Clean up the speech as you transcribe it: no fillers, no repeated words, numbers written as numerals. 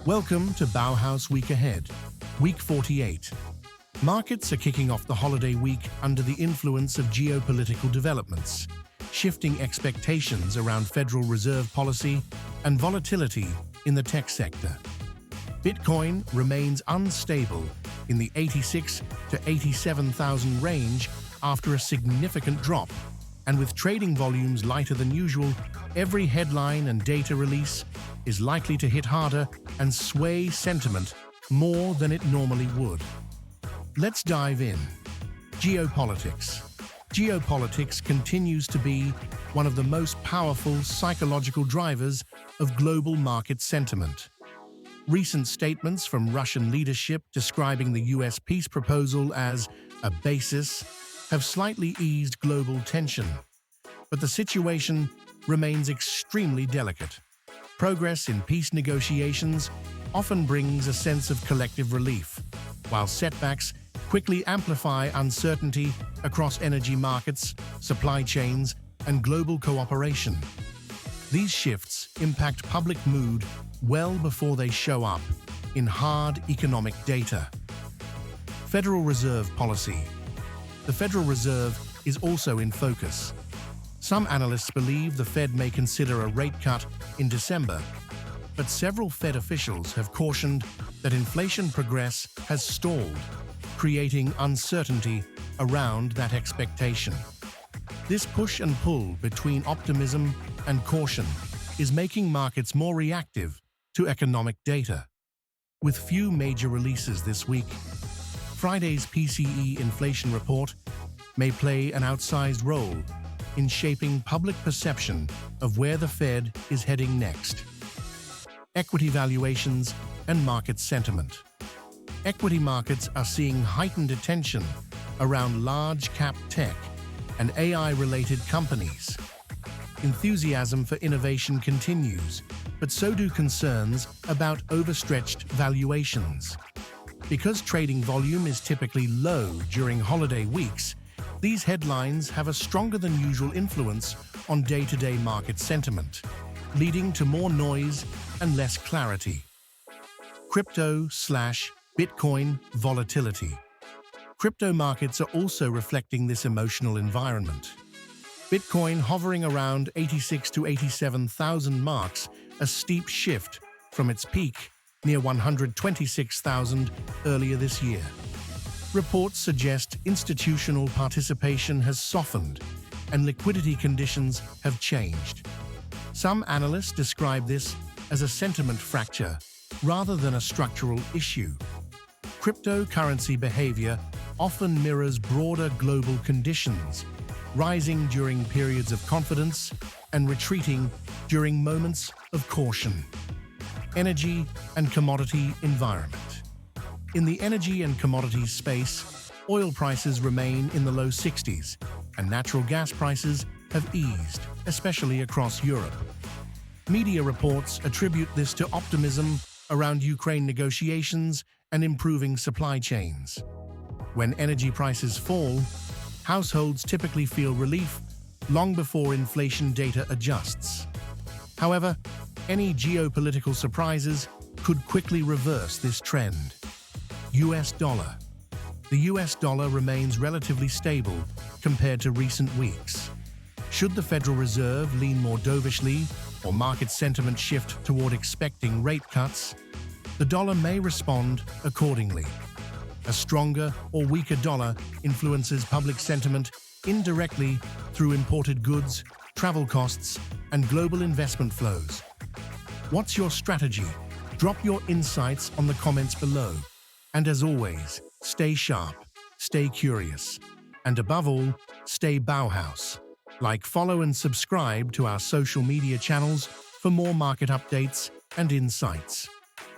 Welcome to Bauhaus Week Ahead, Week 48. Markets are kicking off the holiday week under the influence of geopolitical developments, shifting expectations around Federal Reserve policy and volatility in the tech sector. Bitcoin remains unstable in the 86 to 87,000 range after a significant drop, and with trading volumes lighter than usual, every headline and data release is likely to hit harder and sway sentiment more than it normally would. Let's dive in. Geopolitics. Geopolitics continues to be one of the most powerful psychological drivers of global market sentiment. Recent statements from Russian leadership describing the US peace proposal as a basis have slightly eased global tension, but the situation remains extremely delicate. Progress in peace negotiations often brings a sense of collective relief, while setbacks quickly amplify uncertainty across energy markets, supply chains, and global cooperation. These shifts impact public mood well before they show up in hard economic data. Federal Reserve policy. The Federal Reserve is also in focus. Some analysts believe the Fed may consider a rate cut in December, but several Fed officials have cautioned that inflation progress has stalled, creating uncertainty around that expectation. This push and pull between optimism and caution is making markets more reactive to economic data. With few major releases this week, Friday's PCE inflation report may play an outsized role in shaping public perception of where the Fed is heading next. Equity valuations and market sentiment. Equity markets are seeing heightened attention around large-cap tech and AI-related companies. Enthusiasm for innovation continues, but so do concerns about overstretched valuations. Because trading volume is typically low during holiday weeks, these headlines have a stronger than usual influence on day-to-day market sentiment, leading to more noise and less clarity. Crypto/Bitcoin volatility. Crypto markets are also reflecting this emotional environment. Bitcoin hovering around 86 to 87,000 marks a steep shift from its peak near 126,000 earlier this year. Reports suggest institutional participation has softened and liquidity conditions have changed. Some analysts describe this as a sentiment fracture rather than a structural issue. Cryptocurrency behavior often mirrors broader global conditions, rising during periods of confidence and retreating during moments of caution. Energy and commodity environment. In the energy and commodities space, oil prices remain in the low 60s, and natural gas prices have eased, especially across Europe. Media reports attribute this to optimism around Ukraine negotiations and improving supply chains. When energy prices fall, households typically feel relief long before inflation data adjusts. However, any geopolitical surprises could quickly reverse this trend. US dollar. The US dollar remains relatively stable compared to recent weeks. Should the Federal Reserve lean more dovishly or market sentiment shift toward expecting rate cuts, the dollar may respond accordingly. A stronger or weaker dollar influences public sentiment indirectly through imported goods, travel costs, and global investment flows. What's your strategy? Drop your insights on the comments below. And as always, stay sharp, stay curious, and above all, stay Bauhaus. Like, follow, and subscribe to our social media channels for more market updates and insights.